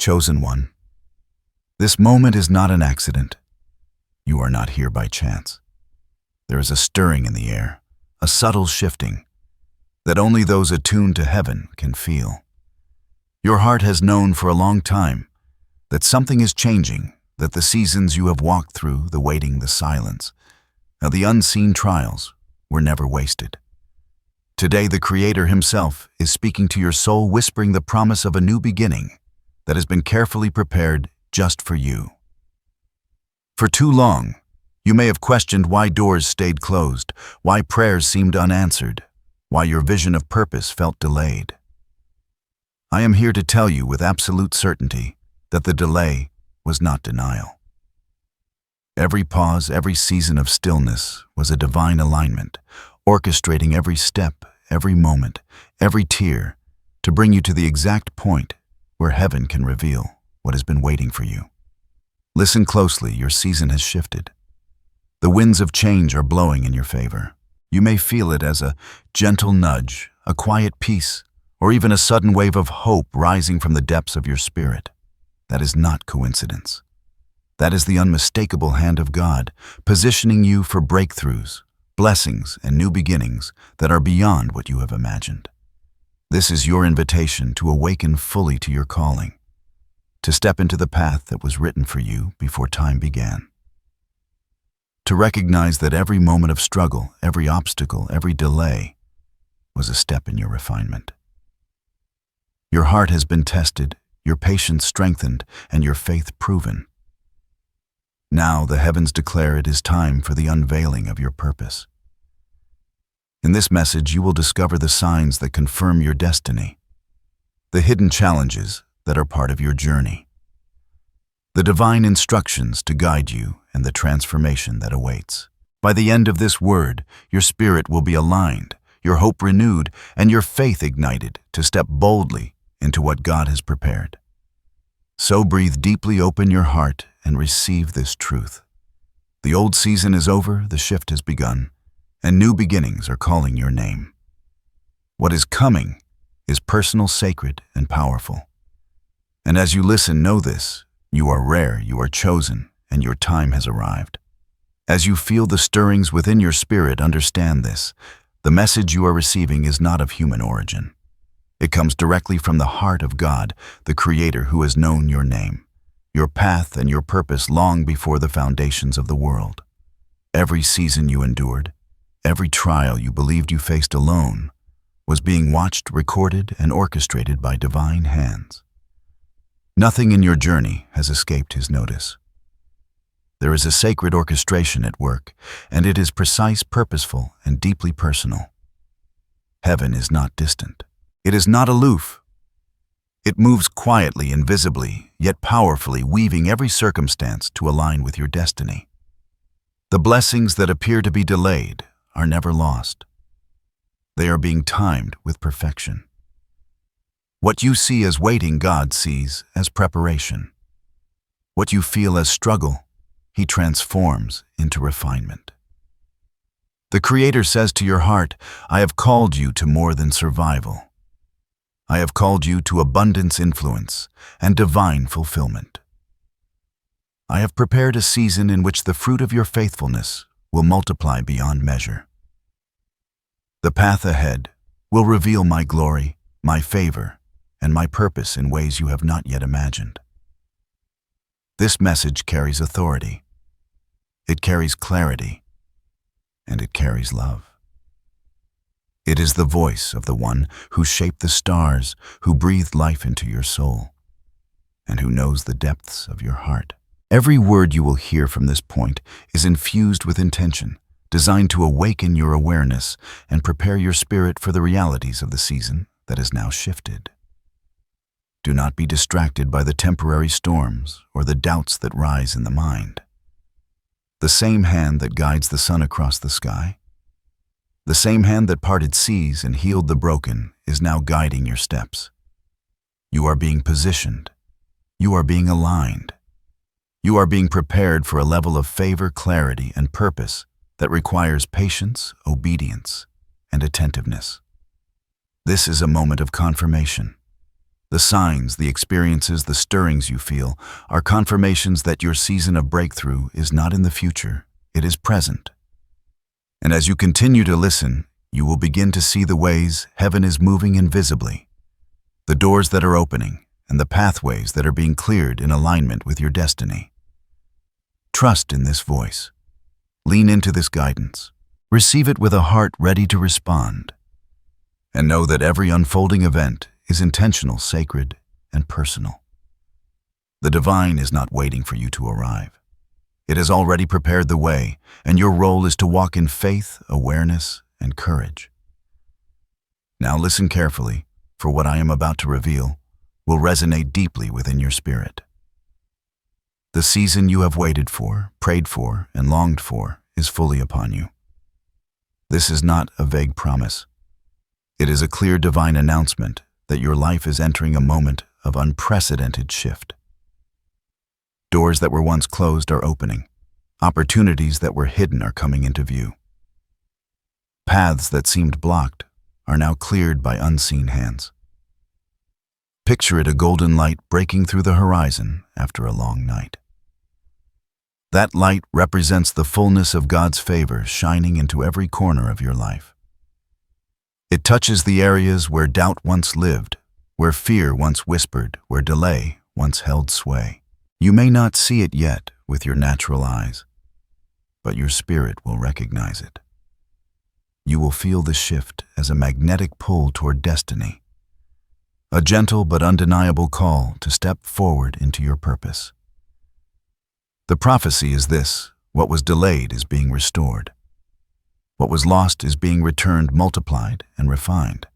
Chosen one, this moment is not an accident. You are not here by chance. There is a stirring in the air, a subtle shifting, that only those attuned to heaven can feel. Your heart has known for a long time that something is changing, that the seasons you have walked through, the waiting, the silence, and the unseen trials were never wasted. Today, the Creator Himself is speaking to your soul, whispering the promise of a new beginning that has been carefully prepared just for you. For too long, you may have questioned why doors stayed closed, why prayers seemed unanswered, why your vision of purpose felt delayed. I am here to tell you with absolute certainty that the delay was not denial. Every pause, every season of stillness was a divine alignment, orchestrating every step, every moment, every tear, to bring you to the exact point where heaven can reveal what has been waiting for you. Listen closely, your season has shifted. The winds of change are blowing in your favor. You may feel it as a gentle nudge, a quiet peace, or even a sudden wave of hope rising from the depths of your spirit. That is not coincidence. That is the unmistakable hand of God, positioning you for breakthroughs, blessings, and new beginnings that are beyond what you have imagined. This is your invitation to awaken fully to your calling, to step into the path that was written for you before time began. To recognize that every moment of struggle, every obstacle, every delay was a step in your refinement. Your heart has been tested, your patience strengthened, and your faith proven. Now the heavens declare it is time for the unveiling of your purpose. In this message, you will discover the signs that confirm your destiny, the hidden challenges that are part of your journey, the divine instructions to guide you, and the transformation that awaits. By the end of this word, your spirit will be aligned, your hope renewed, and your faith ignited to step boldly into what God has prepared. So breathe deeply, open your heart, and receive this truth. The old season is over, the shift has begun, and new beginnings are calling your name. What is coming is personal, sacred, and powerful. And as you listen, know this: you are rare, you are chosen, and your time has arrived. As you feel the stirrings within your spirit, understand this: the message you are receiving is not of human origin. It comes directly from the heart of God, the Creator, who has known your name, your path, and your purpose long before the foundations of the world. Every season you endured, every trial you believed you faced alone, was being watched, recorded, and orchestrated by divine hands. Nothing in your journey has escaped His notice. There is a sacred orchestration at work, and it is precise, purposeful, and deeply personal. Heaven is not distant. It is not aloof. It moves quietly, invisibly, yet powerfully, weaving every circumstance to align with your destiny. The blessings that appear to be delayed are never lost. They are being timed with perfection. What you see as waiting, God sees as preparation. What you feel as struggle, He transforms into refinement. The Creator says to your heart, I have called you to more than survival. I have called you to abundance, influence, and divine fulfillment. I have prepared a season in which the fruit of your faithfulness will multiply beyond measure. The path ahead will reveal my glory, my favor, and my purpose in ways you have not yet imagined. This message carries authority. It carries clarity, and it carries love. It is the voice of the one who shaped the stars, who breathed life into your soul, and who knows the depths of your heart. Every word you will hear from this point is infused with intention, designed to awaken your awareness and prepare your spirit for the realities of the season that is now shifted. Do not be distracted by the temporary storms or the doubts that rise in the mind. The same hand that guides the sun across the sky, the same hand that parted seas and healed the broken, is now guiding your steps. You are being positioned. You are being aligned. You are being prepared for a level of favor, clarity, and purpose that requires patience, obedience, and attentiveness. This is a moment of confirmation. The signs, the experiences, the stirrings you feel are confirmations that your season of breakthrough is not in the future, it is present. And as you continue to listen, you will begin to see the ways heaven is moving invisibly, the doors that are opening, and the pathways that are being cleared in alignment with your destiny. Trust in this voice. Lean into this guidance. Receive it with a heart ready to respond. And know that every unfolding event is intentional, sacred, and personal. The divine is not waiting for you to arrive. It has already prepared the way, and your role is to walk in faith, awareness, and courage. Now listen carefully, for what I am about to reveal will resonate deeply within your spirit. The season you have waited for, prayed for, and longed for is fully upon you. This is not a vague promise. It is a clear divine announcement that your life is entering a moment of unprecedented shift. Doors that were once closed are opening. Opportunities that were hidden are coming into view. Paths that seemed blocked are now cleared by unseen hands. Picture it, a golden light breaking through the horizon after a long night. That light represents the fullness of God's favor shining into every corner of your life. It touches the areas where doubt once lived, where fear once whispered, where delay once held sway. You may not see it yet with your natural eyes, but your spirit will recognize it. You will feel the shift as a magnetic pull toward destiny, a gentle but undeniable call to step forward into your purpose. The prophecy is this: what was delayed is being restored. What was lost is being returned, multiplied, and refined.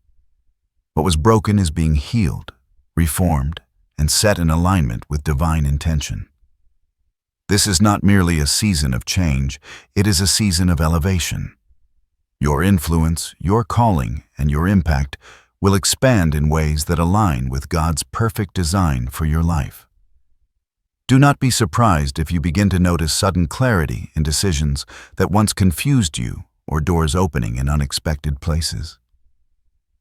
What was broken is being healed, reformed, and set in alignment with divine intention. This is not merely a season of change, it is a season of elevation. Your influence, your calling, and your impact will expand in ways that align with God's perfect design for your life. Do not be surprised if you begin to notice sudden clarity in decisions that once confused you, or doors opening in unexpected places.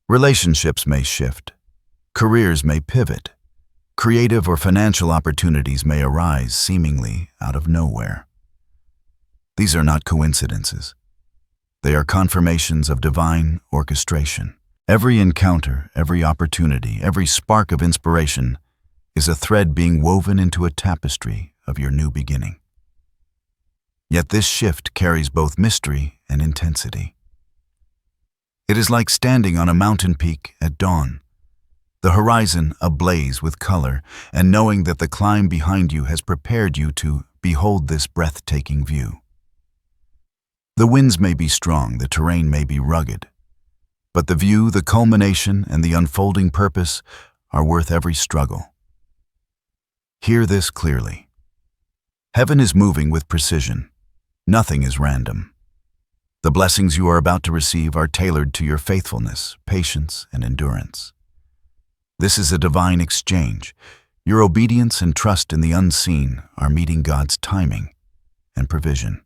Relationships may shift, careers may pivot, creative or financial opportunities may arise seemingly out of nowhere. These are not coincidences. They are confirmations of divine orchestration. Every encounter, every opportunity, every spark of inspiration is a thread being woven into a tapestry of your new beginning. Yet this shift carries both mystery and intensity. It is like standing on a mountain peak at dawn, the horizon ablaze with color, and knowing that the climb behind you has prepared you to behold this breathtaking view. The winds may be strong, the terrain may be rugged, but the view, the culmination, and the unfolding purpose are worth every struggle. Hear this clearly. Heaven is moving with precision. Nothing is random. The blessings you are about to receive are tailored to your faithfulness, patience, and endurance. This is a divine exchange. Your obedience and trust in the unseen are meeting God's timing and provision.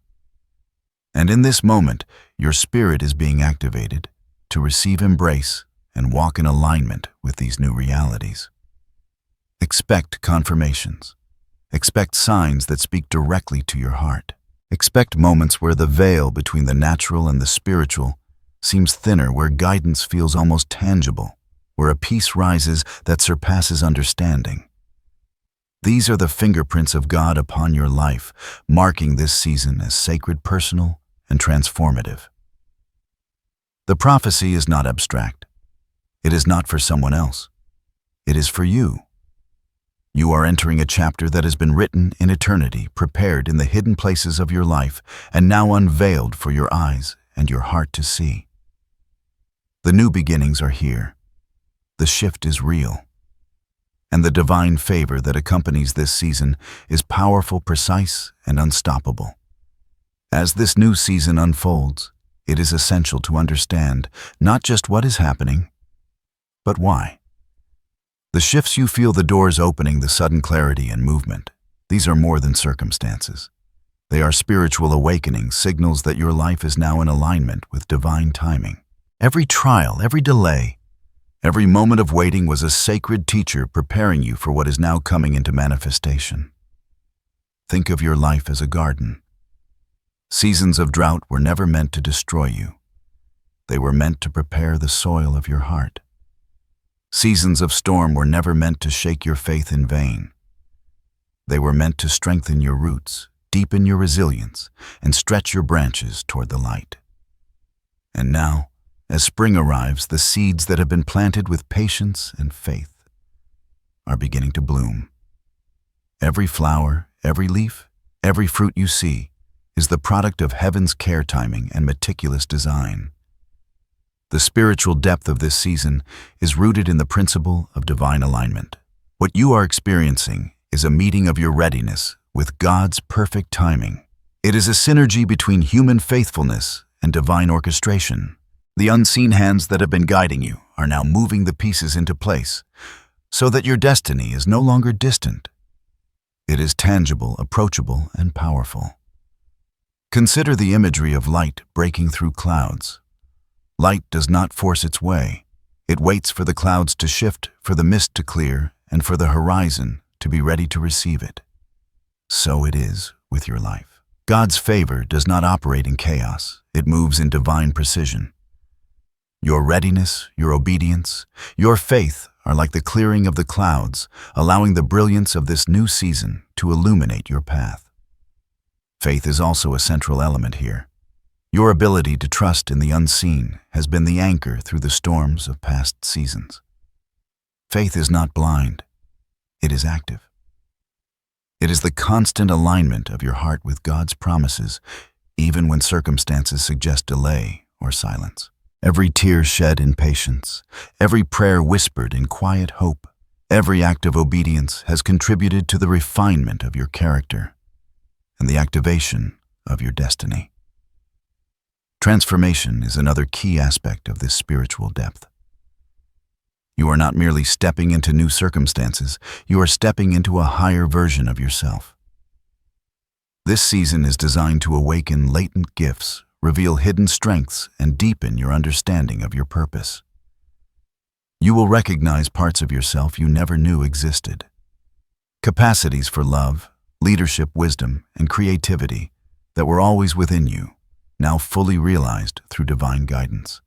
And in this moment, your spirit is being activated to receive, embrace, and walk in alignment with these new realities. Expect confirmations. Expect signs that speak directly to your heart. Expect moments where the veil between the natural and the spiritual seems thinner, where guidance feels almost tangible, where a peace rises that surpasses understanding. These are the fingerprints of God upon your life, marking this season as sacred, personal, and transformative. The prophecy is not abstract. It is not for someone else. It is for you. You are entering a chapter that has been written in eternity, prepared in the hidden places of your life, and now unveiled for your eyes and your heart to see. The new beginnings are here. The shift is real. And the divine favor that accompanies this season is powerful, precise, and unstoppable. As this new season unfolds, it is essential to understand not just what is happening, but why. The shifts you feel, the doors opening, the sudden clarity and movement, these are more than circumstances. They are spiritual awakening, signals that your life is now in alignment with divine timing. Every trial, every delay, Every moment of waiting was a sacred teacher preparing you for what is now coming into manifestation. Think of your life as a garden. Seasons of drought were never meant to destroy you. They were meant to prepare the soil of your heart. Seasons of storm were never meant to shake your faith in vain. They were meant to strengthen your roots, deepen your resilience, and stretch your branches toward the light. And now, as spring arrives, the seeds that have been planted with patience and faith are beginning to bloom. Every flower, every leaf, every fruit you see is the product of heaven's care timing and meticulous design. The spiritual depth of this season is rooted in the principle of divine alignment. What you are experiencing is a meeting of your readiness with God's perfect timing. It is a synergy between human faithfulness and divine orchestration. The unseen hands that have been guiding you are now moving the pieces into place so that your destiny is no longer distant. It is tangible, approachable, and powerful. Consider the imagery of light breaking through clouds. Light does not force its way. It waits for the clouds to shift, for the mist to clear, and for the horizon to be ready to receive it. So it is with your life. God's favor does not operate in chaos. It moves in divine precision. Your readiness, your obedience, your faith are like the clearing of the clouds, allowing the brilliance of this new season to illuminate your path. Faith is also a central element here. Your ability to trust in the unseen has been the anchor through the storms of past seasons. Faith is not blind. It is active. It is the constant alignment of your heart with God's promises, even when circumstances suggest delay or silence. Every tear shed in patience, every prayer whispered in quiet hope, every act of obedience has contributed to the refinement of your character and the activation of your destiny. Transformation is another key aspect of this spiritual depth. You are not merely stepping into new circumstances, you are stepping into a higher version of yourself. This season is designed to awaken latent gifts, reveal hidden strengths, and deepen your understanding of your purpose. You will recognize parts of yourself you never knew existed. Capacities for love, leadership, wisdom, and creativity that were always within you, now fully realized through divine guidance.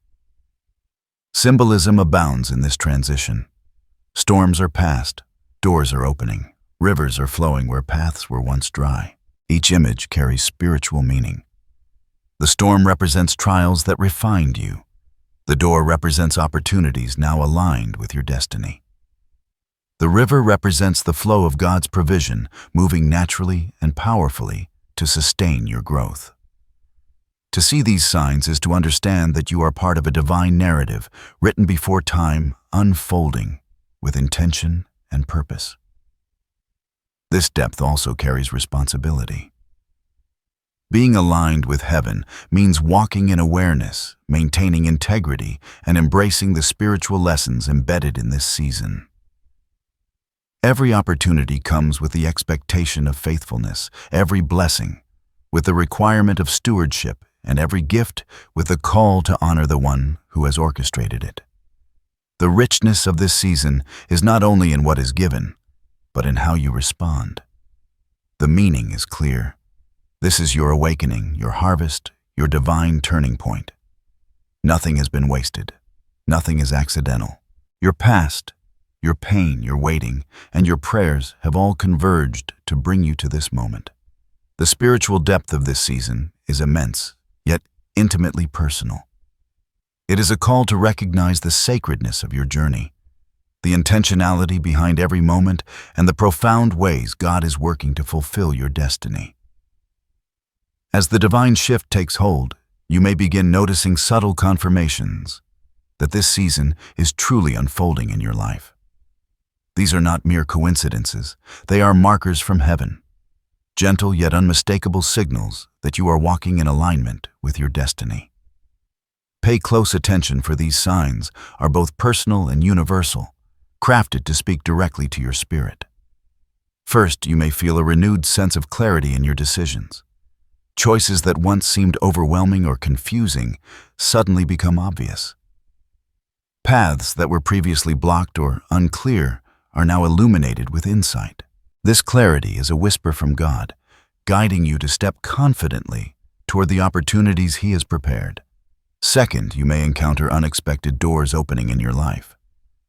Symbolism abounds in this transition. Storms are past, doors are opening, rivers are flowing where paths were once dry. Each image carries spiritual meaning. The storm represents trials that refined you. The door represents opportunities now aligned with your destiny. The river represents the flow of God's provision, moving naturally and powerfully to sustain your growth. To see these signs is to understand that you are part of a divine narrative written before time, unfolding with intention and purpose. This depth also carries responsibility. Being aligned with heaven means walking in awareness, maintaining integrity, and embracing the spiritual lessons embedded in this season. Every opportunity comes with the expectation of faithfulness, every blessing with the requirement of stewardship, and every gift with the call to honor the one who has orchestrated it. The richness of this season is not only in what is given, but in how you respond. The meaning is clear. This is your awakening, your harvest, your divine turning point. Nothing has been wasted. Nothing is accidental. Your past, your pain, your waiting, and your prayers have all converged to bring you to this moment. The spiritual depth of this season is immense, yet intimately personal. It is a call to recognize the sacredness of your journey, the intentionality behind every moment, and the profound ways God is working to fulfill your destiny. As the divine shift takes hold, you may begin noticing subtle confirmations that this season is truly unfolding in your life. These are not mere coincidences. They are markers from heaven, gentle yet unmistakable signals that you are walking in alignment with your destiny. Pay close attention, for these signs are both personal and universal, crafted to speak directly to your spirit. First, you may feel a renewed sense of clarity in your decisions. Choices that once seemed overwhelming or confusing suddenly become obvious. Paths that were previously blocked or unclear are now illuminated with insight. This clarity is a whisper from God, guiding you to step confidently toward the opportunities He has prepared. Second, you may encounter unexpected doors opening in your life.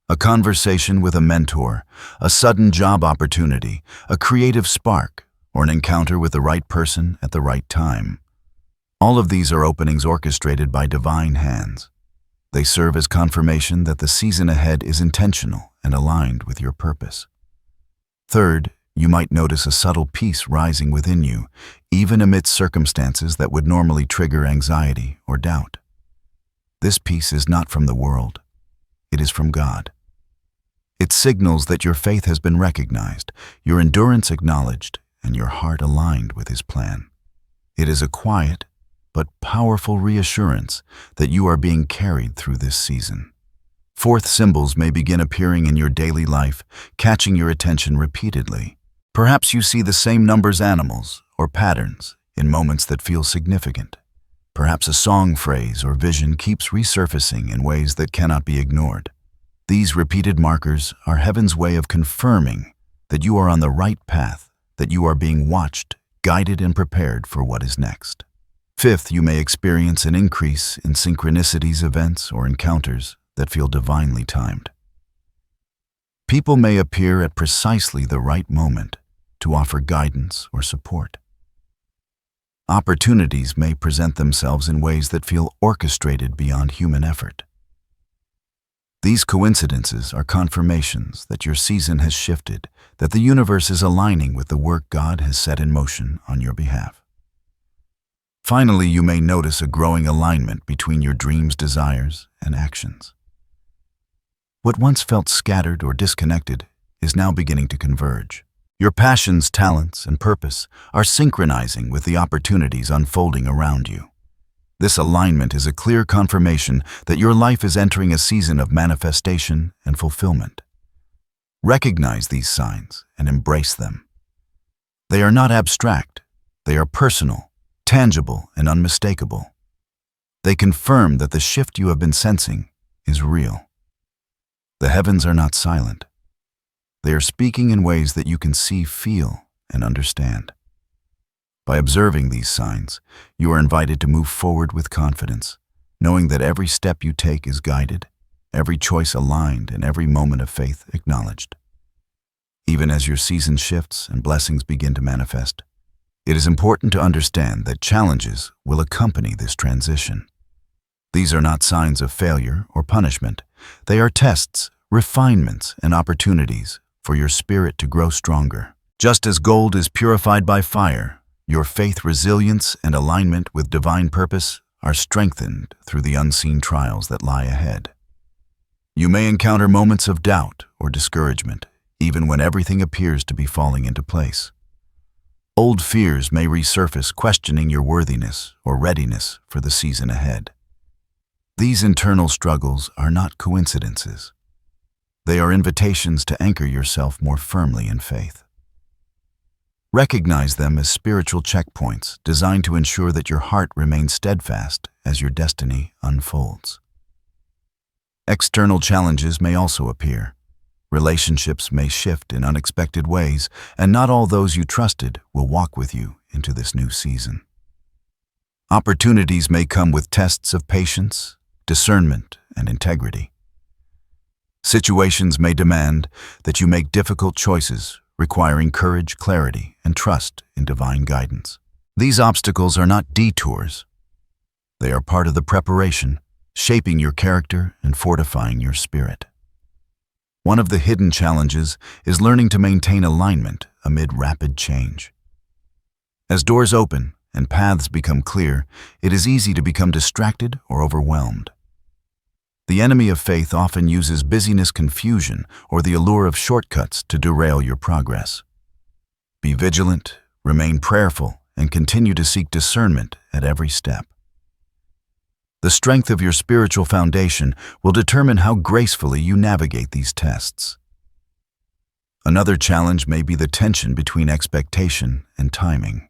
A conversation with a mentor, a sudden job opportunity, a creative spark, or an encounter with the right person at the right time. All of these are openings orchestrated by divine hands. They serve as confirmation that the season ahead is intentional and aligned with your purpose. Third, you might notice a subtle peace rising within you, even amidst circumstances that would normally trigger anxiety or doubt. This peace is not from the world. It is from God. It signals that your faith has been recognized, your endurance acknowledged, and your heart aligned with His plan. It is a quiet but powerful reassurance that you are being carried through this season. Fourth, symbols may begin appearing in your daily life, catching your attention repeatedly. Perhaps you see the same numbers, animals, or patterns in moments that feel significant. Perhaps a song phrase or vision keeps resurfacing in ways that cannot be ignored. These repeated markers are heaven's way of confirming that you are on the right path, that you are being watched, guided, and prepared for what is next. Fifth, you may experience an increase in synchronicities, events, or encounters that feel divinely timed. People may appear at precisely the right moment to offer guidance or support. Opportunities may present themselves in ways that feel orchestrated beyond human effort. These coincidences are confirmations that your season has shifted, that the universe is aligning with the work God has set in motion on your behalf. Finally, you may notice a growing alignment between your dreams, desires, and actions. What once felt scattered or disconnected is now beginning to converge. Your passions, talents, and purpose are synchronizing with the opportunities unfolding around you. This alignment is a clear confirmation that your life is entering a season of manifestation and fulfillment. Recognize these signs and embrace them. They are not abstract. They are personal, tangible, and unmistakable. They confirm that the shift you have been sensing is real. The heavens are not silent. They are speaking in ways that you can see, feel, and understand. By observing these signs, you are invited to move forward with confidence, knowing that every step you take is guided, every choice aligned, and every moment of faith acknowledged. Even as your season shifts and blessings begin to manifest, it is important to understand that challenges will accompany this transition. These are not signs of failure or punishment. They are tests, refinements, and opportunities for your spirit to grow stronger. Just as gold is purified by fire, your faith, resilience, and alignment with divine purpose are strengthened through the unseen trials that lie ahead. You may encounter moments of doubt or discouragement, even when everything appears to be falling into place. Old fears may resurface, questioning your worthiness or readiness for the season ahead. These internal struggles are not coincidences. They are invitations to anchor yourself more firmly in faith. Recognize them as spiritual checkpoints designed to ensure that your heart remains steadfast as your destiny unfolds. External challenges may also appear. Relationships may shift in unexpected ways, and not all those you trusted will walk with you into this new season. Opportunities may come with tests of patience, discernment, and integrity. Situations may demand that you make difficult choices, requiring courage, clarity, and trust in divine guidance. These obstacles are not detours. They are part of the preparation, shaping your character and fortifying your spirit. One of the hidden challenges is learning to maintain alignment amid rapid change. As doors open and paths become clear, it is easy to become distracted or overwhelmed. The enemy of faith often uses busyness, confusion, or the allure of shortcuts to derail your progress. Be vigilant, remain prayerful, and continue to seek discernment at every step. The strength of your spiritual foundation will determine how gracefully you navigate these tests. Another challenge may be the tension between expectation and timing.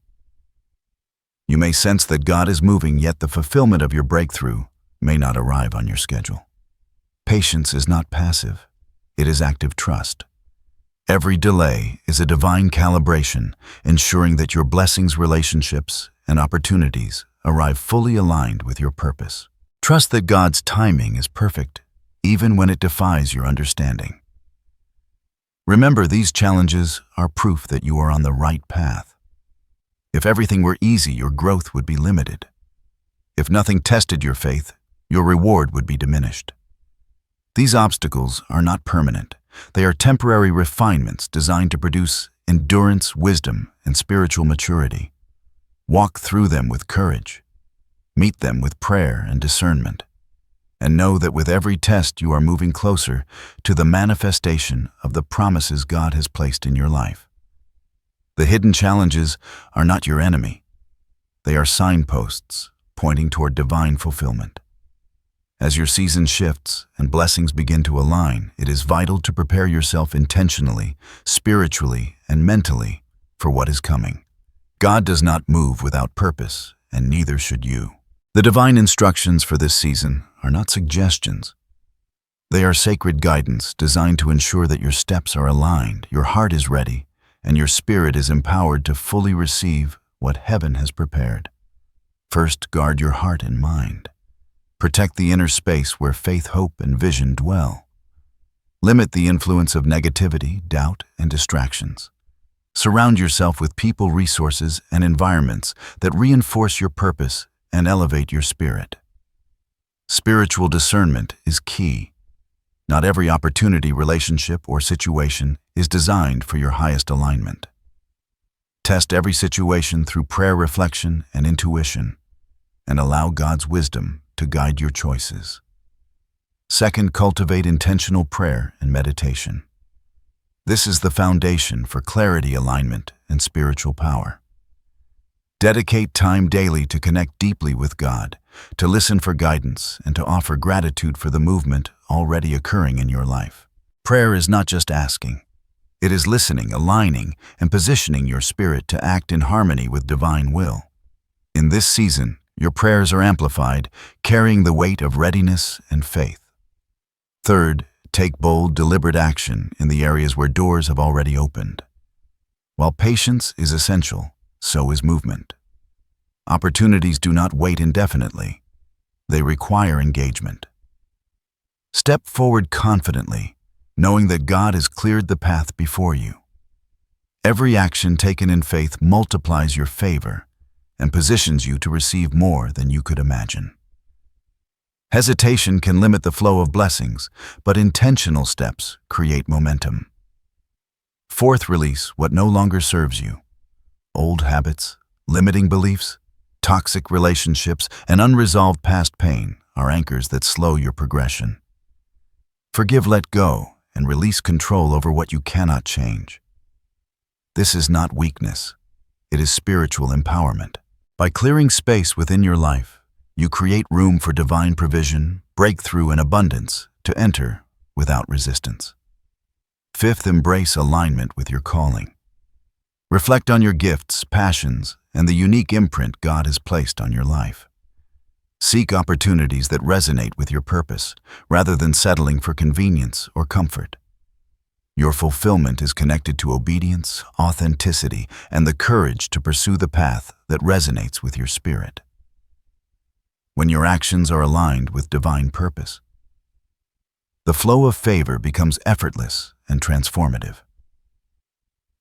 You may sense that God is moving, yet the fulfillment of your breakthrough may not arrive on your schedule. Patience is not passive. It is active trust. Every delay is a divine calibration, ensuring that your blessings, relationships, and opportunities arrive fully aligned with your purpose. Trust that God's timing is perfect, even when it defies your understanding. Remember, these challenges are proof that you are on the right path. If everything were easy, your growth would be limited. If nothing tested your faith, your reward would be diminished. These obstacles are not permanent. They are temporary refinements designed to produce endurance, wisdom, and spiritual maturity. Walk through them with courage. Meet them with prayer and discernment. And know that with every test you are moving closer to the manifestation of the promises God has placed in your life. The hidden challenges are not your enemy. They are signposts pointing toward divine fulfillment. As your season shifts and blessings begin to align, it is vital to prepare yourself intentionally, spiritually, and mentally for what is coming. God does not move without purpose, and neither should you. The divine instructions for this season are not suggestions. They are sacred guidance designed to ensure that your steps are aligned, your heart is ready, and your spirit is empowered to fully receive what heaven has prepared. First, guard your heart and mind. Protect the inner space where faith, hope, and vision dwell. Limit the influence of negativity, doubt, and distractions. Surround yourself with people, resources, and environments that reinforce your purpose and elevate your spirit. Spiritual discernment is key. Not every opportunity, relationship, or situation is designed for your highest alignment. Test every situation through prayer, reflection, and intuition, and allow God's wisdom to guide your choices. Second, cultivate intentional prayer and meditation. This is the foundation for clarity, alignment, and spiritual power. Dedicate time daily to connect deeply with God, to listen for guidance, and to offer gratitude for the movement already occurring in your life. Prayer is not just asking. It is listening, aligning, and positioning your spirit to act in harmony with divine will. In this season, your prayers are amplified, carrying the weight of readiness and faith. Third, take bold, deliberate action in the areas where doors have already opened. While patience is essential, so is movement. Opportunities do not wait indefinitely. They require engagement. Step forward confidently, knowing that God has cleared the path before you. Every action taken in faith multiplies your favor and positions you to receive more than you could imagine. Hesitation can limit the flow of blessings, but intentional steps create momentum. Fourth, release what no longer serves you. Old habits, limiting beliefs, toxic relationships, and unresolved past pain are anchors that slow your progression. Forgive, let go, and release control over what you cannot change. This is not weakness. It is spiritual empowerment. By clearing space within your life, you create room for divine provision, breakthrough, and abundance to enter without resistance. Fifth, embrace alignment with your calling. Reflect on your gifts, passions, and the unique imprint God has placed on your life. Seek opportunities that resonate with your purpose, rather than settling for convenience or comfort. Your fulfillment is connected to obedience, authenticity, and the courage to pursue the path that resonates with your spirit. When your actions are aligned with divine purpose, the flow of favor becomes effortless and transformative.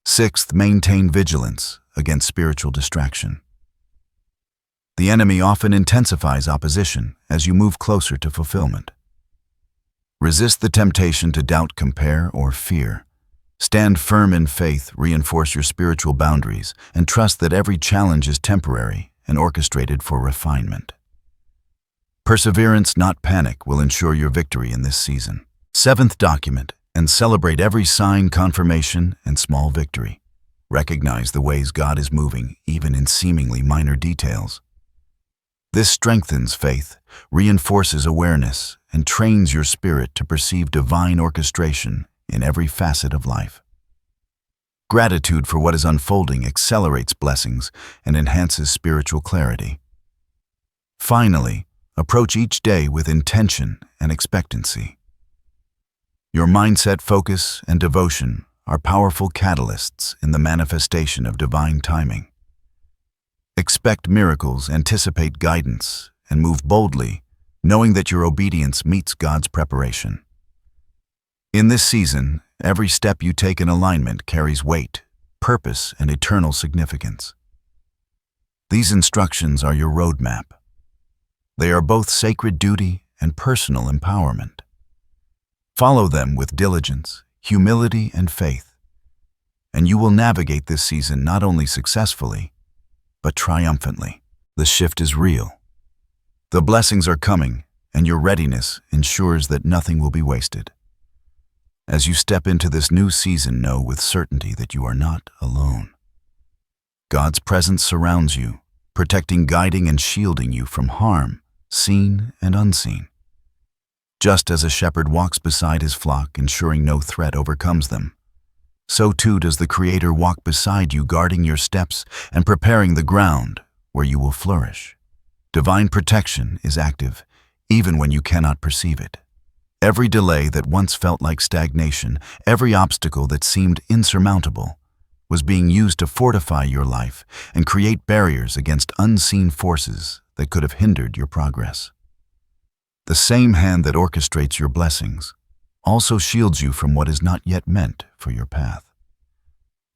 Sixth, maintain vigilance against spiritual distraction. The enemy often intensifies opposition as you move closer to fulfillment. Resist the temptation to doubt, compare, or fear. Stand firm in faith, reinforce your spiritual boundaries, and trust that every challenge is temporary and orchestrated for refinement. Perseverance, not panic, will ensure your victory in this season. Seventh, document and celebrate every sign, confirmation, and small victory. Recognize the ways God is moving, even in seemingly minor details. This strengthens faith, reinforces awareness, and trains your spirit to perceive divine orchestration in every facet of life. Gratitude for what is unfolding accelerates blessings and enhances spiritual clarity. Finally, approach each day with intention and expectancy. Your mindset, focus, and devotion are powerful catalysts in the manifestation of divine timing. Expect miracles, anticipate guidance, and move boldly, knowing that your obedience meets God's preparation. In this season, every step you take in alignment carries weight, purpose, and eternal significance. These instructions are your roadmap. They are both sacred duty and personal empowerment. Follow them with diligence, humility, and faith, and you will navigate this season not only successfully, but triumphantly. The shift is real. The blessings are coming, and your readiness ensures that nothing will be wasted. As you step into this new season, know with certainty that you are not alone. God's presence surrounds you, protecting, guiding, and shielding you from harm, seen and unseen. Just as a shepherd walks beside his flock, ensuring no threat overcomes them, so too does the Creator walk beside you, guarding your steps and preparing the ground where you will flourish. Divine protection is active, even when you cannot perceive it. Every delay that once felt like stagnation, every obstacle that seemed insurmountable, was being used to fortify your life and create barriers against unseen forces that could have hindered your progress. The same hand that orchestrates your blessings also shields you from what is not yet meant for your path.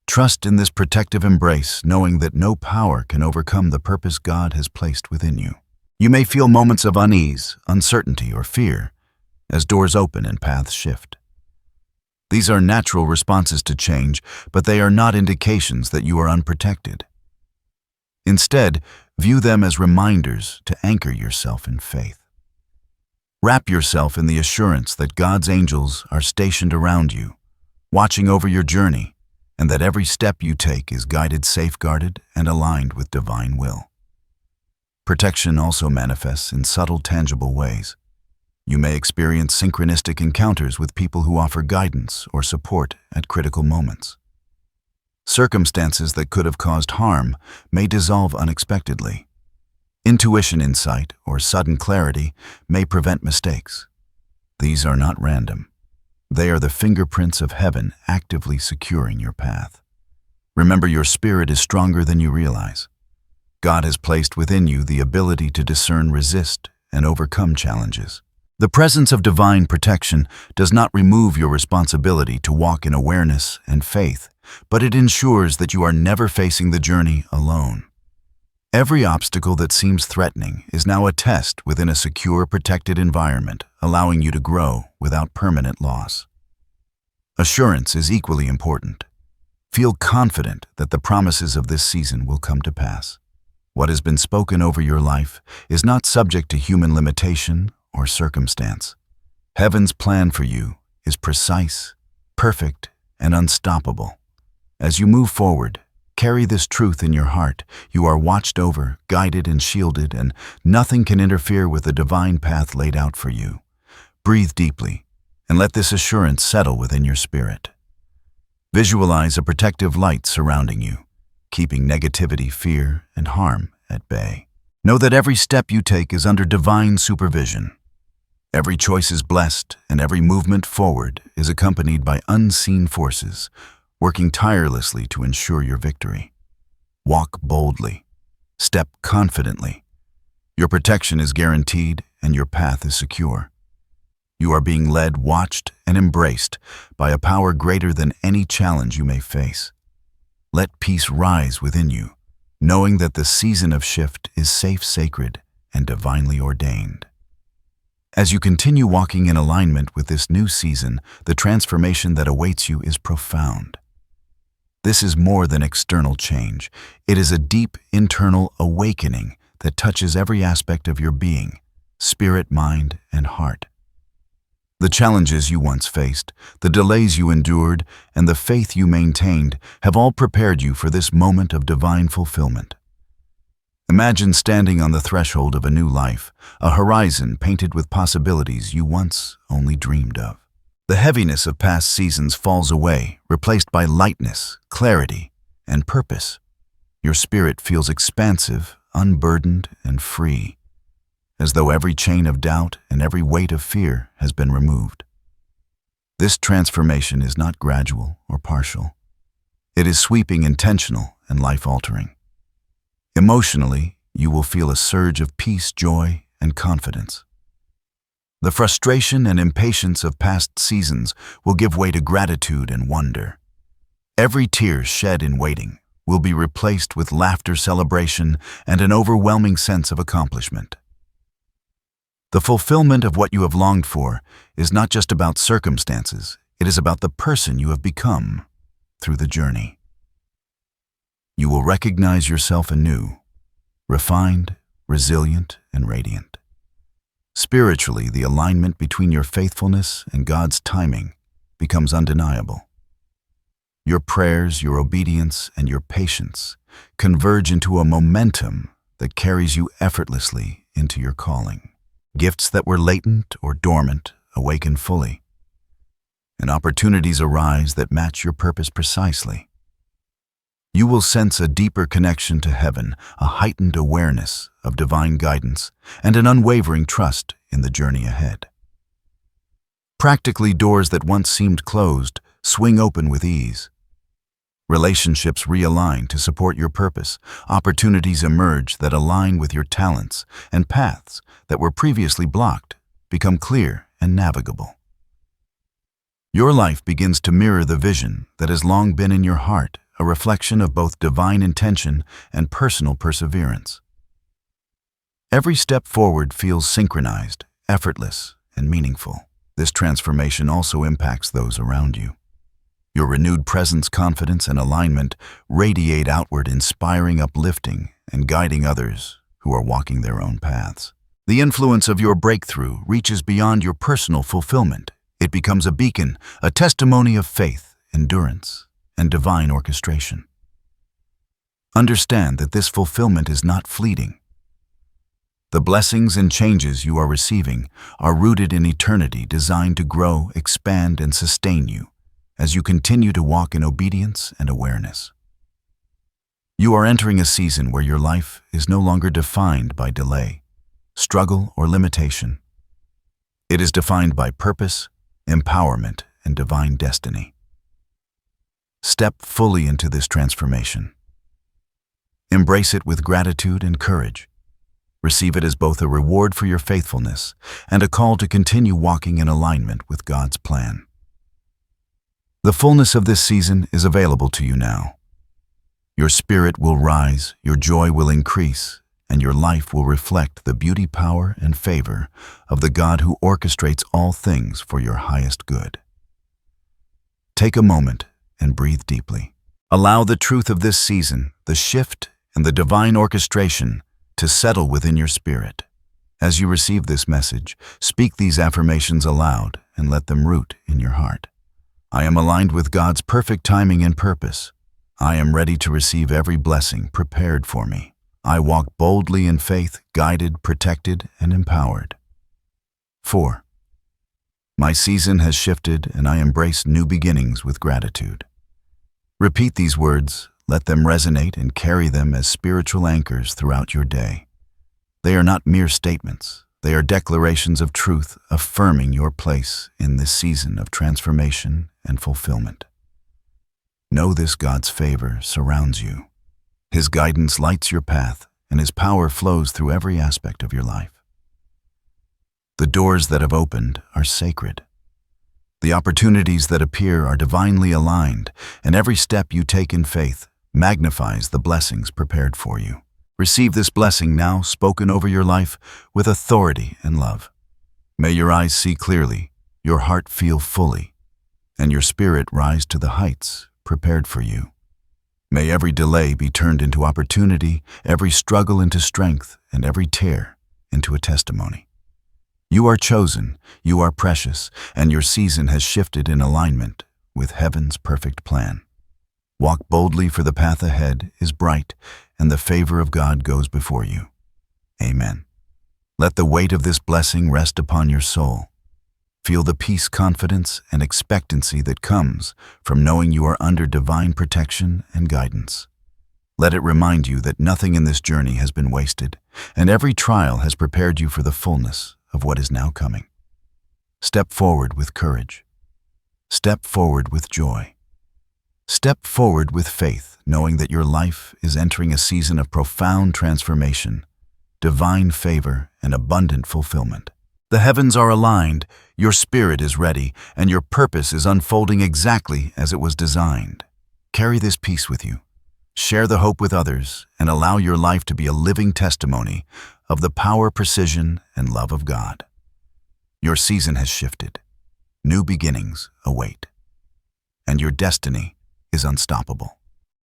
Trust in this protective embrace, knowing that no power can overcome the purpose God has placed within you. You may feel moments of unease, uncertainty, or fear as doors open and paths shift. These are natural responses to change, but they are not indications that you are unprotected. Instead, view them as reminders to anchor yourself in faith. Wrap yourself in the assurance that God's angels are stationed around you, watching over your journey, and that every step you take is guided, safeguarded, and aligned with divine will. Protection also manifests in subtle, tangible ways. You may experience synchronistic encounters with people who offer guidance or support at critical moments. Circumstances that could have caused harm may dissolve unexpectedly. Intuition, insight, or sudden clarity may prevent mistakes. These are not random. They are the fingerprints of heaven actively securing your path. Remember, your spirit is stronger than you realize. God has placed within you the ability to discern, resist, and overcome challenges. The presence of divine protection does not remove your responsibility to walk in awareness and faith, but it ensures that you are never facing the journey alone. Every obstacle that seems threatening is now a test within a secure, protected environment, allowing you to grow without permanent loss. Assurance is equally important. Feel confident that the promises of this season will come to pass. What has been spoken over your life is not subject to human limitation or circumstance. Heaven's plan for you is precise, perfect, and unstoppable. As you move forward, carry this truth in your heart. You are watched over, guided, and shielded, and nothing can interfere with the divine path laid out for you. Breathe deeply, and let this assurance settle within your spirit. Visualize a protective light surrounding you, keeping negativity, fear, and harm at bay. Know that every step you take is under divine supervision. Every choice is blessed, and every movement forward is accompanied by unseen forces, working tirelessly to ensure your victory. Walk boldly. Step confidently. Your protection is guaranteed, and your path is secure. You are being led, watched, and embraced by a power greater than any challenge you may face. Let peace rise within you, knowing that the season of shift is safe, sacred, and divinely ordained. As you continue walking in alignment with this new season, the transformation that awaits you is profound. This is more than external change. It is a deep internal awakening that touches every aspect of your being, spirit, mind, and heart. The challenges you once faced, the delays you endured, and the faith you maintained have all prepared you for this moment of divine fulfillment. Imagine standing on the threshold of a new life, a horizon painted with possibilities you once only dreamed of. The heaviness of past seasons falls away, replaced by lightness, clarity, and purpose. Your spirit feels expansive, unburdened, and free, as though every chain of doubt and every weight of fear has been removed. This transformation is not gradual or partial. It is sweeping, intentional, and life-altering. Emotionally, you will feel a surge of peace, joy, and confidence. The frustration and impatience of past seasons will give way to gratitude and wonder. Every tear shed in waiting will be replaced with laughter, celebration, and an overwhelming sense of accomplishment. The fulfillment of what you have longed for is not just about circumstances, it is about the person you have become through the journey. You will recognize yourself anew, refined, resilient, and radiant. Spiritually, the alignment between your faithfulness and God's timing becomes undeniable. Your prayers, your obedience, and your patience converge into a momentum that carries you effortlessly into your calling. Gifts that were latent or dormant awaken fully, and opportunities arise that match your purpose precisely. You will sense a deeper connection to heaven, a heightened awareness of divine guidance, and an unwavering trust in the journey ahead. Practically, doors that once seemed closed swing open with ease. Relationships realign to support your purpose. Opportunities emerge that align with your talents, and paths that were previously blocked become clear and navigable. Your life begins to mirror the vision that has long been in your heart, a reflection of both divine intention and personal perseverance. Every step forward feels synchronized, effortless, and meaningful. This transformation also impacts those around you. Your renewed presence, confidence, and alignment radiate outward, inspiring, uplifting, and guiding others who are walking their own paths. The influence of your breakthrough reaches beyond your personal fulfillment. It becomes a beacon, a testimony of faith, endurance, and divine orchestration. Understand that this fulfillment is not fleeting. The blessings and changes you are receiving are rooted in eternity, designed to grow, expand, and sustain you as you continue to walk in obedience and awareness. You are entering a season where your life is no longer defined by delay, struggle, or limitation. It is defined by purpose, empowerment, and divine destiny. Step fully into this transformation. Embrace it with gratitude and courage. Receive it as both a reward for your faithfulness and a call to continue walking in alignment with God's plan. The fullness of this season is available to you now. Your spirit will rise, your joy will increase, and your life will reflect the beauty, power, and favor of the God who orchestrates all things for your highest good. Take a moment and breathe deeply. Allow the truth of this season, the shift, and the divine orchestration to settle within your spirit. As you receive this message, speak these affirmations aloud and let them root in your heart. I am aligned with God's perfect timing and purpose. I am ready to receive every blessing prepared for me. I walk boldly in faith, guided, protected, and empowered. 4. My season has shifted and I embrace new beginnings with gratitude. Repeat these words, let them resonate, and carry them as spiritual anchors throughout your day. They are not mere statements. They are declarations of truth, affirming your place in this season of transformation and fulfillment. Know this: God's favor surrounds you. His guidance lights your path, and His power flows through every aspect of your life. The doors that have opened are sacred. The opportunities that appear are divinely aligned, and every step you take in faith magnifies the blessings prepared for you. Receive this blessing now, spoken over your life with authority and love. May your eyes see clearly, your heart feel fully, and your spirit rise to the heights prepared for you. May every delay be turned into opportunity, every struggle into strength, and every tear into a testimony. You are chosen, you are precious, and your season has shifted in alignment with heaven's perfect plan. Walk boldly, for the path ahead is bright, and the favor of God goes before you. Amen. Let the weight of this blessing rest upon your soul. Feel the peace, confidence, and expectancy that comes from knowing you are under divine protection and guidance. Let it remind you that nothing in this journey has been wasted, and every trial has prepared you for the fullness of what is now coming. Step forward with courage. Step forward with joy. Step forward with faith, knowing that your life is entering a season of profound transformation, divine favor, and abundant fulfillment. The heavens are aligned, your spirit is ready, and your purpose is unfolding exactly as it was designed. Carry this peace with you. Share the hope with others, and allow your life to be a living testimony of the power, precision, and love of God. Your season has shifted. New beginnings await, and your destiny is unstoppable.